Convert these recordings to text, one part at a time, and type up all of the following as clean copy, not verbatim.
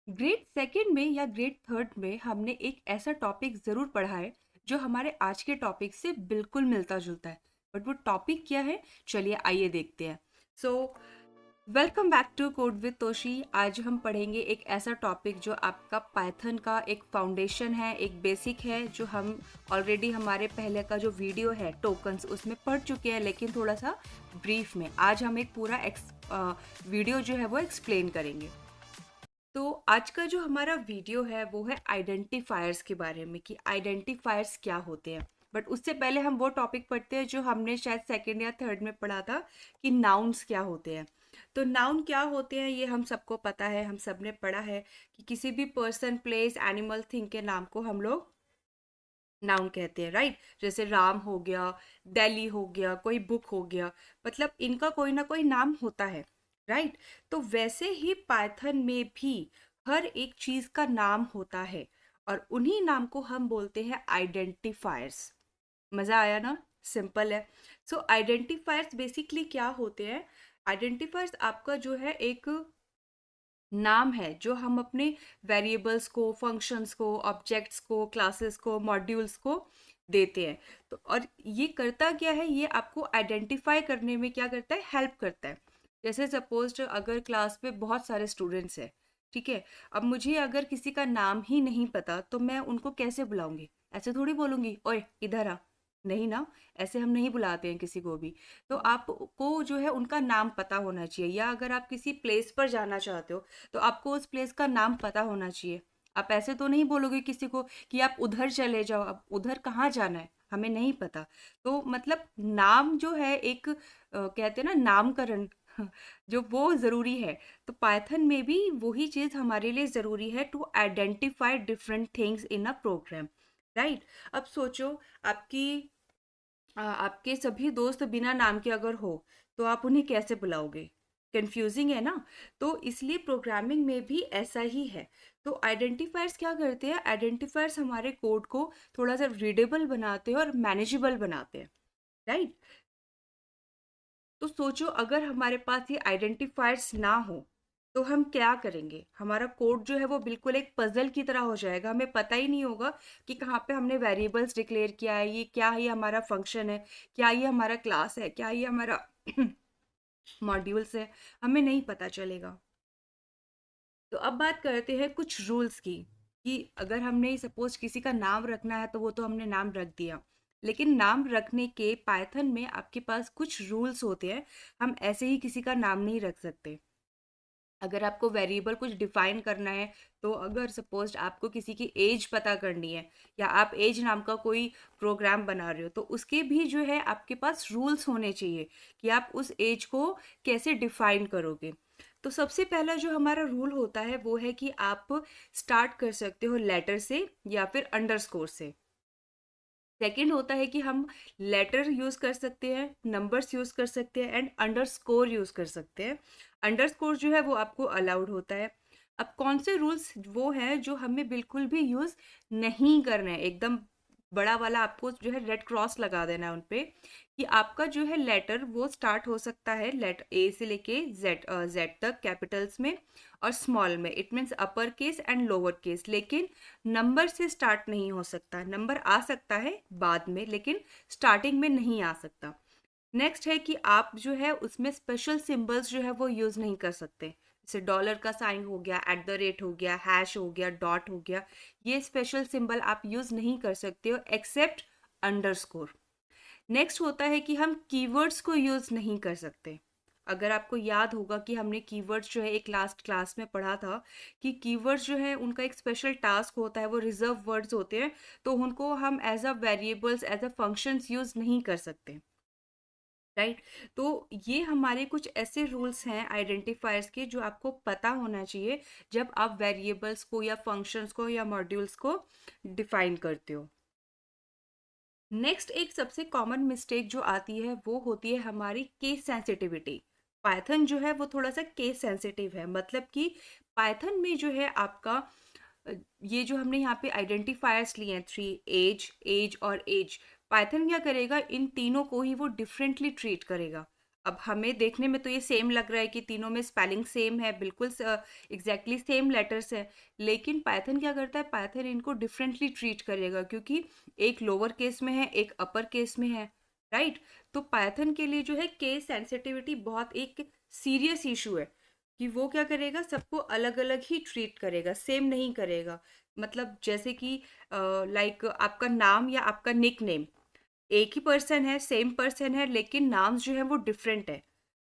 Grade second में या grade third में हमने एक ऐसा टॉपिक ज़रूर पढ़ा है जो हमारे आज के टॉपिक से बिल्कुल मिलता जुलता है। बट वो टॉपिक क्या है, चलिए आइए देखते हैं। So welcome back to code with Toshi. आज हम पढ़ेंगे एक ऐसा टॉपिक जो आपका पाइथन का एक फाउंडेशन है, एक बेसिक है, जो हम ऑलरेडी हमारे पहले का जो वीडियो है टोकन्स उसमें पढ़ चुके हैं, लेकिन थोड़ा सा ब्रीफ में आज हम एक पूरा वीडियो जो है वो एक्सप्लेन करेंगे। तो आज का जो हमारा वीडियो है वो है आइडेंटिफायर्स के बारे में कि आइडेंटिफायर्स क्या होते हैं। बट उससे पहले हम वो टॉपिक पढ़ते हैं जो हमने शायद सेकंड या थर्ड में पढ़ा था कि नाउन्स क्या होते हैं। तो नाउन क्या होते हैं ये हम सबको पता है, हम सब ने पढ़ा है कि किसी भी पर्सन, प्लेस, एनिमल, थिंग के नाम को हम लोग नाउन कहते हैं, राइट। जैसे राम हो गया, दिल्ली हो गया, कोई बुक हो गया, मतलब इनका कोई ना कोई नाम होता है, राइट। तो वैसे ही पाइथन में भी हर एक चीज का नाम होता है और उन्हीं नाम को हम बोलते हैं आइडेंटिफायर्स। मजा आया ना? सिंपल है। सो आइडेंटिफायर्स बेसिकली क्या होते हैं? आइडेंटिफायर्स आपका जो है एक नाम है जो हम अपने वेरिएबल्स को, फंक्शंस को, ऑब्जेक्ट्स को, क्लासेस को, मॉड्यूल्स को देते हैं। तो और ये करता क्या है, ये आपको आइडेंटिफाई करने में क्या करता है, हेल्प करता है। जैसे सपोज अगर क्लास में बहुत सारे स्टूडेंट्स हैं, ठीक है। अब मुझे अगर किसी का नाम ही नहीं पता तो मैं उनको कैसे बुलाऊंगी? ऐसे थोड़ी बोलूंगी, ओए इधर आ। नहीं ना, ऐसे हम नहीं बुलाते हैं किसी को भी। तो आपको जो है उनका नाम पता होना चाहिए, या अगर आप किसी प्लेस पर जाना चाहते हो तो आपको उस प्लेस का नाम पता होना चाहिए। आप ऐसे तो नहीं बोलोगे किसी को कि आप उधर चले जाओ, अब उधर कहाँ जाना है हमें नहीं पता। तो मतलब नाम जो है एक कहते हैं ना नामकरण, जो वो ज़रूरी है। तो पाइथन में भी वही चीज़ हमारे लिए ज़रूरी है, to identify different things in a program, right. अब सोचो, आपकी आपके सभी दोस्त बिना नाम के अगर हो तो आप उन्हें कैसे बुलाओगे? कंफ्यूजिंग है ना। तो इसलिए प्रोग्रामिंग में भी ऐसा ही है। तो आइडेंटिफायर्स क्या करते हैं, आइडेंटिफायर्स हमारे कोड को थोड़ा सा रीडेबल बनाते हैं और मैनेजेबल बनाते हैं, राइट। तो सोचो अगर हमारे पास ये आइडेंटिफायर्स ना हो तो हम क्या करेंगे? हमारा कोड जो है वो बिल्कुल एक पजल की तरह हो जाएगा, हमें पता ही नहीं होगा कि कहाँ पे हमने वेरिएबल्स डिक्लेयर किया है, ये क्या है, ये हमारा फंक्शन है, क्या ये हमारा क्लास है, क्या ये हमारा मॉड्यूल्स है, हमें नहीं पता चलेगा। तो अब बात करते हैं कुछ रूल्स की, कि अगर हमने सपोज किसी का नाम रखना है तो वो तो हमने नाम रख दिया, लेकिन नाम रखने के पाइथन में आपके पास कुछ रूल्स होते हैं। हम ऐसे ही किसी का नाम नहीं रख सकते। अगर आपको वेरिएबल कुछ डिफाइन करना है, तो अगर सपोज आपको किसी की एज पता करनी है, या आप एज नाम का कोई प्रोग्राम बना रहे हो, तो उसके भी जो है आपके पास रूल्स होने चाहिए कि आप उस एज को कैसे डिफाइन करोगे। तो सबसे पहला जो हमारा रूल होता है वो है कि आप स्टार्ट कर सकते हो लेटर से या फिर अंडरस्कोर से। सेकंड होता है कि हम लेटर यूज कर सकते हैं, नंबर्स यूज कर सकते हैं, एंड अंडरस्कोर यूज कर सकते हैं। अंडरस्कोर जो है वो आपको अलाउड होता है। अब कौन से रूल्स वो हैं जो हमें बिल्कुल भी यूज नहीं करना है, एकदम बड़ा वाला आपको जो है रेड क्रॉस लगा देना है उन पे, कि आपका जो है लेटर वो स्टार्ट हो सकता है लेटर ए से लेके जेड जेड तक कैपिटल्स में, और स्मॉल में it means upper case and lower case, लेकिन नंबर से स्टार्ट नहीं हो सकता। नंबर आ सकता है बाद में, लेकिन स्टार्टिंग में नहीं आ सकता। नेक्स्ट है कि आप जो है उसमें स्पेशल सिंबल्स जो है वो यूज़ नहीं कर सकते। जैसे डॉलर का साइन हो गया, एट द रेट हो गया, हैश हो गया, डॉट हो गया, ये स्पेशल सिंबल आप यूज़ नहीं कर सकते हो एक्सेप्ट अंडरस्कोर। नेक्स्ट होता है कि हम कीवर्ड्स को यूज़ नहीं कर सकते। अगर आपको याद होगा कि हमने कीवर्ड्स जो है एक लास्ट क्लास में पढ़ा था, कि कीवर्ड्स जो है उनका एक स्पेशल टास्क होता है, वो रिजर्व वर्ड्स होते हैं, तो उनको हम as a variables, as a functions use नहीं कर सकते, राइट। तो ये हमारे कुछ ऐसे रूल्स हैं आइडेंटिफायर्स के जो आपको पता होना चाहिए जब आप वेरिएबल्स को या फंक्शंस को या मॉड्यूल्स को डिफाइन करते हो। नेक्स्ट एक सबसे कॉमन मिस्टेक जो आती है वो होती है हमारी केस सेंसिटिविटी। पाइथन जो है वो थोड़ा सा केस सेंसिटिव है, मतलब कि पाइथन में जो है आपका ये जो हमने यहाँ पे आइडेंटिफायर्स लिए हैं थ्री, एज, एज और एज, पाइथन क्या करेगा, इन तीनों को ही वो डिफरेंटली ट्रीट करेगा। अब हमें देखने में तो ये सेम लग रहा है कि तीनों में स्पेलिंग सेम है, बिल्कुल एग्जैक्टली सेम लेटर्स है, लेकिन पाइथन क्या करता है, पाइथन इनको डिफरेंटली ट्रीट करेगा, क्योंकि एक लोअर केस में है, एक अपर केस में है, राइट। तो पाइथन के लिए जो है केस सेंसिटिविटी बहुत एक सीरियस इशू है, कि वो क्या करेगा, सबको अलग अलग ही ट्रीट करेगा, सेम नहीं करेगा। मतलब जैसे कि लाइक आपका नाम या आपका निक नेम, एक ही पर्सन है, सेम पर्सन है, लेकिन नाम्स जो है वो डिफरेंट है,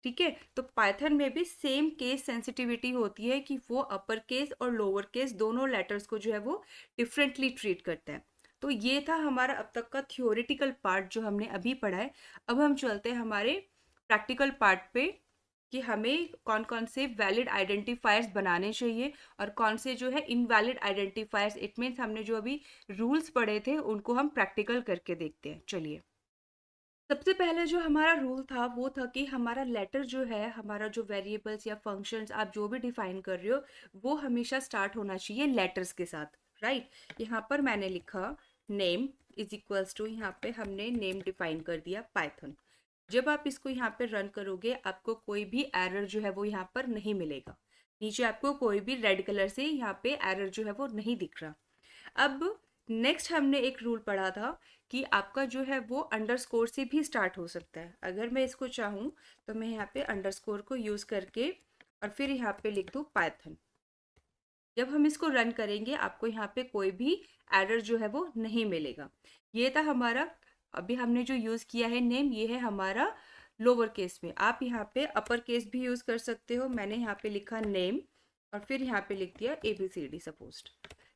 ठीक है। तो पाइथन में भी सेम केस सेंसिटिविटी होती है, कि वो अपर केस और लोअर केस दोनों लेटर्स को जो है वो डिफरेंटली ट्रीट करता है। तो ये था हमारा अब तक का थियोरिटिकल पार्ट जो हमने अभी पढ़ा है। अब हम चलते हैं हमारे प्रैक्टिकल पार्ट पे, कि हमें कौन कौन से वैलिड आइडेंटिफायर्स बनाने चाहिए और कौन से जो है इनवैलिड आइडेंटिफायर्स। इट मीन्स हमने जो अभी रूल्स पढ़े थे उनको हम प्रैक्टिकल करके देखते हैं, चलिए। सबसे पहले जो हमारा रूल था वो था कि हमारा लेटर जो है, हमारा जो वेरिएबल्स या फंक्शंस आप जो भी डिफाइन कर रहे हो, वो हमेशा स्टार्ट होना चाहिए लेटर्स के साथ, राइट। यहाँ पर मैंने लिखा नेम इज इक्वल्स टू, यहाँ पे हमने नेम डिफाइन कर दिया पाइथन। जब आप इसको यहाँ पे रन करोगे, आपको कोई भी एरर जो है वो यहाँ पर नहीं मिलेगा। नीचे आपको कोई भी रेड कलर से यहाँ पे एरर जो है वो नहीं दिख रहा। अब नेक्स्ट हमने एक रूल पढ़ा था कि आपका जो है वो अंडरस्कोर से भी स्टार्ट हो सकता है। अगर मैं इसको चाहूँ तो मैं यहाँ पे अंडरस्कोर को यूज़ करके और फिर यहाँ पे लिख दूँ पाइथन। जब हम इसको रन करेंगे, आपको यहाँ पे कोई भी एरर जो है वो नहीं मिलेगा। ये था हमारा, अभी हमने जो यूज़ किया है नेम, ये है हमारा लोअर केस में। आप यहाँ पे अपर केस भी यूज़ कर सकते हो। मैंने यहाँ पे लिखा नेम और फिर यहाँ पे लिख दिया ABCD सपोज्ड।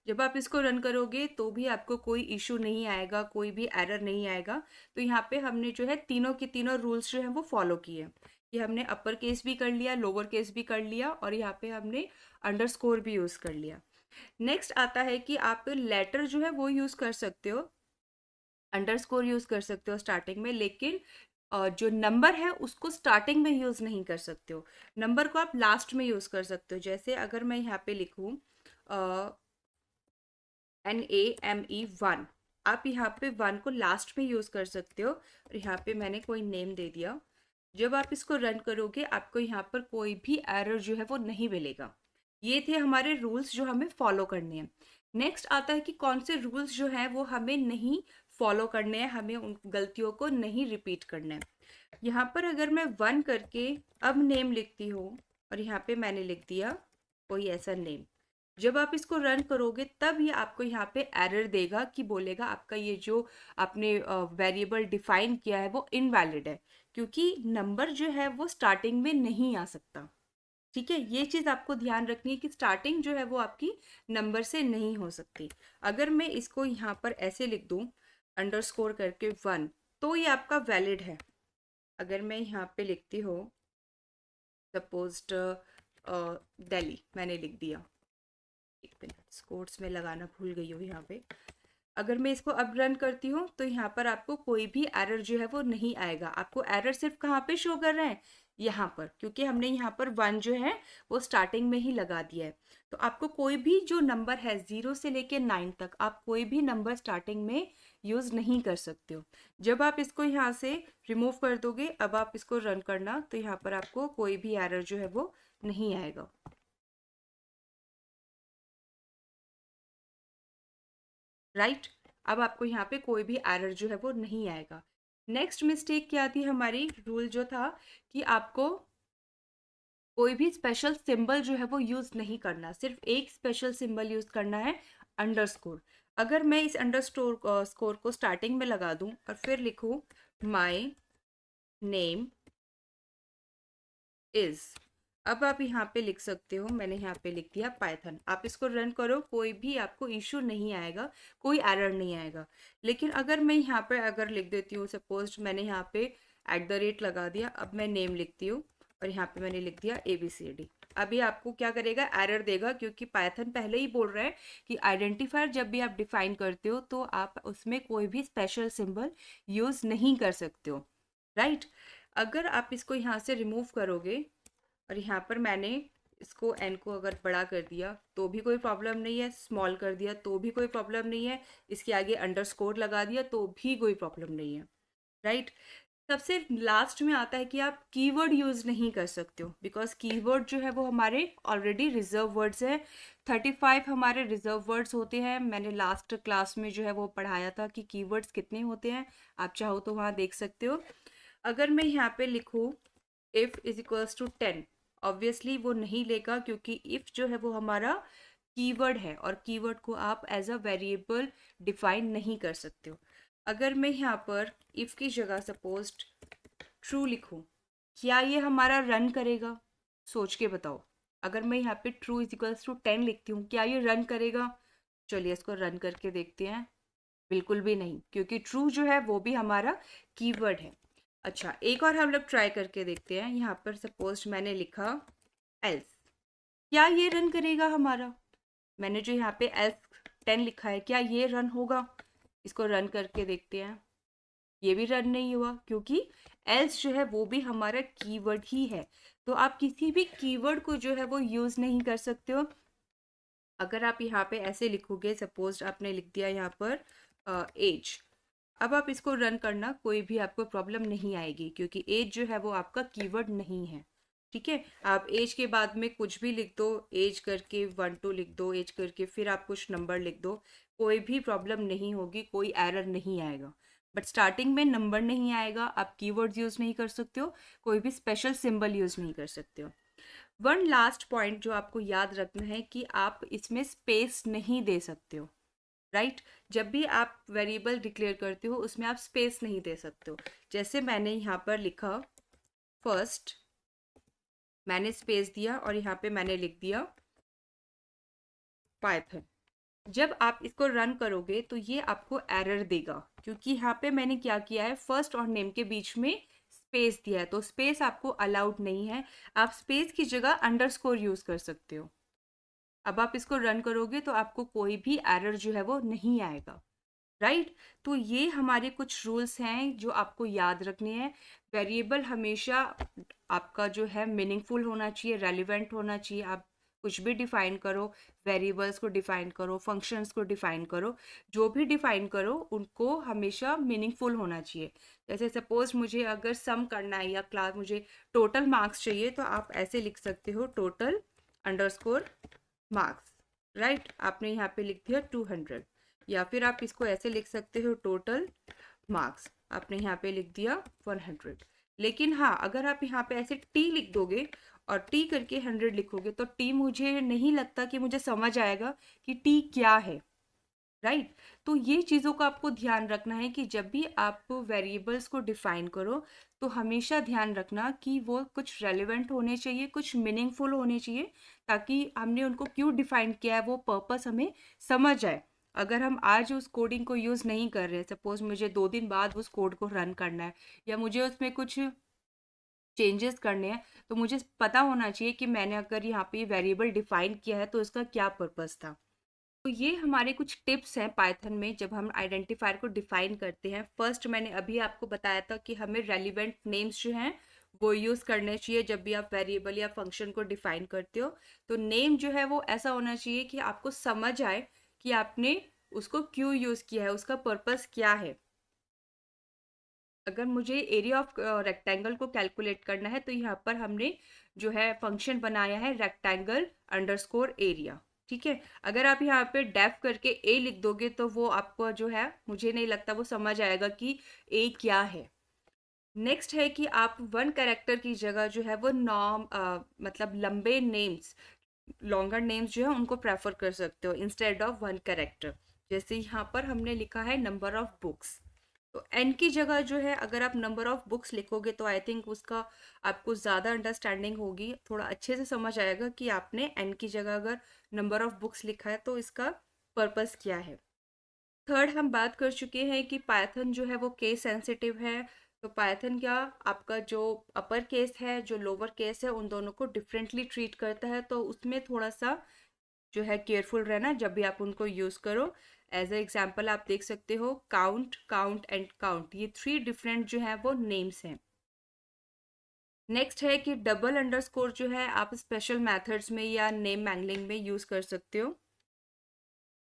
जब आप इसको रन करोगे तो भी आपको कोई इशू नहीं आएगा, कोई भी एरर नहीं आएगा। तो यहाँ पे हमने जो है तीनों के तीनों रूल्स जो है वो फॉलो किए। ये हमने अपर केस भी कर लिया, लोअर केस भी कर लिया, और यहाँ पे हमने अंडरस्कोर भी यूज़ कर लिया। नेक्स्ट आता है कि आप लेटर जो है वो यूज़ कर सकते हो, अंडरस्कोर यूज़ कर सकते हो स्टार्टिंग में, लेकिन जो नंबर है उसको स्टार्टिंग में यूज़ नहीं कर सकते हो। नंबर को आप लास्ट में यूज़ कर सकते हो। जैसे अगर मैं यहाँ पे लिखूँ NAME 1, आप यहाँ पे 1 को लास्ट में यूज़ कर सकते हो, और यहाँ पे मैंने कोई नेम दे दिया। जब आप इसको रन करोगे, आपको यहाँ पर कोई भी एरर जो है वो नहीं मिलेगा। ये थे हमारे रूल्स जो हमें फॉलो करने हैं। नेक्स्ट आता है कि कौन से रूल्स जो हैं वो हमें नहीं फॉलो करने हैं, हमें उन गलतियों को नहीं रिपीट करना है। यहाँ पर अगर मैं 1 करके अब नेम लिखती हूँ और यहाँ पे मैंने लिख दिया कोई ऐसा नेम, जब आप इसको रन करोगे तब ये आपको यहाँ पे एरर देगा, कि बोलेगा आपका ये जो आपने वेरिएबल डिफाइन किया है वो इनवैलिड है, क्योंकि नंबर जो है वो स्टार्टिंग में नहीं आ सकता। ठीक है, ये चीज़ आपको ध्यान रखनी है कि स्टार्टिंग जो है वो आपकी नंबर से नहीं हो सकती। अगर मैं इसको यहाँ पर ऐसे लिख दूँ अंडरस्कोर करके 1, तो ये आपका वैलिड है। अगर मैं यहाँ पे लिखती हूँ सपोज्ड दिल्ली, मैंने लिख दिया, एक मिनट कोट्स में लगाना भूल गई हूँ यहाँ पे। अगर मैं इसको अब रन करती हूँ तो यहाँ पर आपको कोई भी एरर जो है वो नहीं आएगा। आपको एरर सिर्फ कहाँ पे शो कर रहे हैं, यहाँ पर, क्योंकि हमने यहाँ पर 1 जो है वो स्टार्टिंग में ही लगा दिया है। तो आपको कोई भी जो नंबर है 0 से लेके 9 तक, आप कोई भी नंबर स्टार्टिंग में यूज़ नहीं कर सकते हो। जब आप इसको यहाँ से रिमूव कर दोगे, अब आप इसको रन करना, तो यहाँ पर आपको कोई भी एरर जो है वो नहीं आएगा। राइट, अब आपको यहाँ पे कोई भी एरर जो है वो नहीं आएगा। नेक्स्ट मिस्टेक क्या थी हमारी, रूल जो था कि आपको कोई भी स्पेशल सिंबल जो है वो यूज़ नहीं करना, सिर्फ एक स्पेशल सिंबल यूज़ करना है, अंडरस्कोर। अगर मैं इस अंडरस्कोर स्कोर को स्टार्टिंग में लगा दूं और फिर लिखूं माय नेम इज, अब आप यहाँ पे लिख सकते हो, मैंने यहाँ पे लिख दिया पाइथन। आप इसको रन करो, कोई भी आपको इशू नहीं आएगा, कोई एरर नहीं आएगा। लेकिन अगर मैं यहाँ पे अगर लिख देती हूँ, सपोज मैंने यहाँ पे @ लगा दिया, अब मैं नेम लिखती हूँ और यहाँ पे मैंने लिख दिया ABCD, अभी आपको क्या करेगा, एरर देगा, क्योंकि पाइथन पहले ही बोल रहा है कि आइडेंटिफायर जब भी आप डिफाइन करते हो तो आप उसमें कोई भी स्पेशल सिंबल यूज़ नहीं कर सकते हो, राइट। अगर आप इसको यहाँ से रिमूव करोगे और यहाँ पर मैंने इसको n को अगर बड़ा कर दिया तो भी कोई प्रॉब्लम नहीं है, स्मॉल कर दिया तो भी कोई प्रॉब्लम नहीं है, इसके आगे अंडरस्कोर लगा दिया तो भी कोई प्रॉब्लम नहीं है, राइट। सबसे लास्ट में आता है कि आप कीवर्ड यूज़ नहीं कर सकते हो, बिकॉज कीवर्ड जो है वो हमारे ऑलरेडी रिजर्व वर्ड्स है। 35 हमारे रिजर्व वर्ड्स होते हैं। मैंने लास्ट क्लास में जो है वो पढ़ाया था कि कीवर्ड्स कितने होते हैं, आप चाहो तो वहाँ देख सकते हो। अगर मैं यहाँ पे लिखूँ if is equals to 10, obviously वो नहीं लेगा, क्योंकि इफ़ जो है वो हमारा कीवर्ड है और कीवर्ड को आप एज अ वेरिएबल डिफाइन नहीं कर सकते हो। अगर मैं यहाँ पर इफ़ की जगह सपोज ट्रू लिखूं, क्या ये हमारा रन करेगा? सोच के बताओ। अगर मैं यहाँ पे ट्रू इज इक्वल्स टू 10 लिखती हूँ, क्या ये रन करेगा? चलिए इसको रन करके देखते हैं। बिल्कुल भी नहीं, क्योंकि ट्रू जो है वो भी हमारा कीवर्ड है। अच्छा, एक और हम लोग ट्राई करके देखते हैं। यहाँ पर सपोज मैंने लिखा एल्स, क्या ये रन करेगा हमारा? मैंने जो यहाँ पे एल्स 10 लिखा है, क्या ये रन होगा? इसको रन करके देखते हैं। ये भी रन नहीं हुआ, क्योंकि एल्स जो है वो भी हमारा कीवर्ड ही है। तो आप किसी भी कीवर्ड को जो है वो यूज़ नहीं कर सकते हो। अगर आप यहाँ पे ऐसे लिखोगे, सपोज आपने लिख दिया यहाँ पर एज, अब आप इसको रन करना, कोई भी आपको प्रॉब्लम नहीं आएगी, क्योंकि एज जो है वो आपका कीवर्ड नहीं है। ठीक है, आप एज के बाद में कुछ भी लिख दो, एज करके 1 2 लिख दो, एज करके फिर आप कुछ नंबर लिख दो, कोई भी प्रॉब्लम नहीं होगी, कोई एरर नहीं आएगा। बट स्टार्टिंग में नंबर नहीं आएगा, आप कीवर्ड्स यूज़ नहीं कर सकते हो, कोई भी स्पेशल सिंबल यूज़ नहीं कर सकते हो। वन लास्ट पॉइंट जो आपको याद रखना है कि आप इसमें स्पेस नहीं दे सकते हो, राइट? जब भी आप वेरिएबल डिक्लेयर करते हो उसमें आप स्पेस नहीं दे सकते हो। जैसे मैंने यहाँ पर लिखा फर्स्ट, मैंने स्पेस दिया और यहाँ पे मैंने लिख दिया पाइथन। जब आप इसको रन करोगे तो ये आपको एरर देगा, क्योंकि यहाँ पे मैंने क्या किया है, फर्स्ट और नेम के बीच में स्पेस दिया है, तो स्पेस आपको अलाउड नहीं है। आप स्पेस की जगह अंडरस्कोर यूज कर सकते हो। अब आप इसको रन करोगे तो आपको कोई भी एरर जो है वो नहीं आएगा, राइट? तो ये हमारे कुछ रूल्स हैं जो आपको याद रखने हैं। वेरिएबल हमेशा आपका जो है मीनिंगफुल होना चाहिए, रेलिवेंट होना चाहिए। आप कुछ भी डिफाइन करो, वेरिएबल्स को डिफाइन करो, फंक्शंस को डिफाइन करो, जो भी डिफाइन करो उनको हमेशा मीनिंगफुल होना चाहिए। जैसे सपोज मुझे अगर सम करना है या क्लास मुझे टोटल मार्क्स चाहिए, तो आप ऐसे लिख सकते हो टोटल अंडरस्कोर मार्क्स, राइट? आपने यहाँ पे लिख दिया 200। या फिर आप इसको ऐसे लिख सकते हो टोटल मार्क्स, आपने यहाँ पे लिख दिया 100। लेकिन हाँ, अगर आप यहाँ पे ऐसे टी लिख दोगे और टी करके 100 लिखोगे, तो टी मुझे नहीं लगता कि मुझे समझ आएगा कि टी क्या है, राइट? तो ये चीज़ों का आपको ध्यान रखना है कि जब भी आप वेरिएबल्स को डिफाइन करो तो हमेशा ध्यान रखना कि वो कुछ रेलिवेंट होने चाहिए, कुछ मीनिंगफुल होने चाहिए, ताकि हमने उनको क्यों डिफाइन किया है वो पर्पस हमें समझ आए। अगर हम आज उस कोडिंग को यूज़ नहीं कर रहे, सपोज मुझे 2 दिन बाद उस कोड को रन करना है या मुझे उसमें कुछ चेंजेस करने हैं, तो मुझे पता होना चाहिए कि मैंने अगर यहाँ पे वेरिएबल डिफाइन किया है तो इसका क्या पर्पस था। तो ये हमारे कुछ टिप्स हैं पाइथन में जब हम आइडेंटिफायर को डिफाइन करते हैं। फर्स्ट मैंने अभी आपको बताया था कि हमें रेलिवेंट नेम्स जो हैं वो यूज़ करने चाहिए जब भी आप वेरिएबल या फंक्शन को डिफाइन करते हो। तो नेम जो है वो ऐसा होना चाहिए कि आपको समझ आए कि आपने उसको क्यों यूज़ किया है, उसका पर्पस क्या है। अगर मुझे एरिया ऑफ रेक्टेंगल को कैलकुलेट करना है, तो यहाँ पर हमने जो है फंक्शन बनाया है रेक्टेंगल अंडरस्कोर एरिया। ठीक है, अगर आप यहाँ पे डेफ करके ए लिख दोगे तो वो आपको जो है, मुझे नहीं लगता वो समझ आएगा कि ए क्या है। नेक्स्ट है कि आप वन कैरेक्टर की जगह जो है वो नॉर्म मतलब लंबे नेम्स, लॉन्गर नेम्स जो है उनको प्रेफर कर सकते हो इंस्टेड ऑफ वन कैरेक्टर। जैसे यहाँ पर हमने लिखा है नंबर ऑफ बुक्स, तो एन की जगह जो है अगर आप नंबर ऑफ बुक्स लिखोगे तो आई थिंक उसका आपको ज़्यादा अंडरस्टैंडिंग होगी, थोड़ा अच्छे से समझ आएगा कि आपने एन की जगह अगर नंबर ऑफ बुक्स लिखा है तो इसका पर्पस क्या है। थर्ड, हम बात कर चुके हैं कि पाइथन जो है वो केस सेंसिटिव है। तो पाइथन क्या, आपका जो अपर केस है जो लोअर केस है उन दोनों को डिफरेंटली ट्रीट करता है, तो उसमें थोड़ा सा जो है केयरफुल रहना जब भी आप उनको यूज़ करो। एज ए एग्जाम्पल आप देख सकते हो काउंट, काउंट एंड काउंट, ये 3 डिफरेंट जो है वो नेम्स हैं। नेक्स्ट है कि डबल अंडरस्कोर जो है आप स्पेशल मेथड्स में या नेम मैंगलिंग में यूज़ कर सकते हो।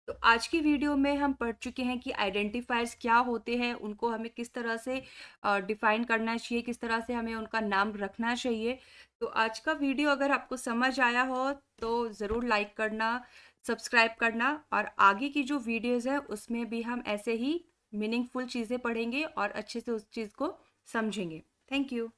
तो आज की वीडियो में हम पढ़ चुके हैं कि आइडेंटिफायर्स क्या होते हैं, उनको हमें किस तरह से डिफाइन करना चाहिए, किस तरह से हमें उनका नाम रखना चाहिए। तो आज का वीडियो अगर आपको समझ आया हो तो ज़रूर लाइक करना, सब्सक्राइब करना, और आगे की जो वीडियोज़ हैं उसमें भी हम ऐसे ही मीनिंगफुल चीज़ें पढ़ेंगे और अच्छे से उस चीज़ को समझेंगे। Thank you.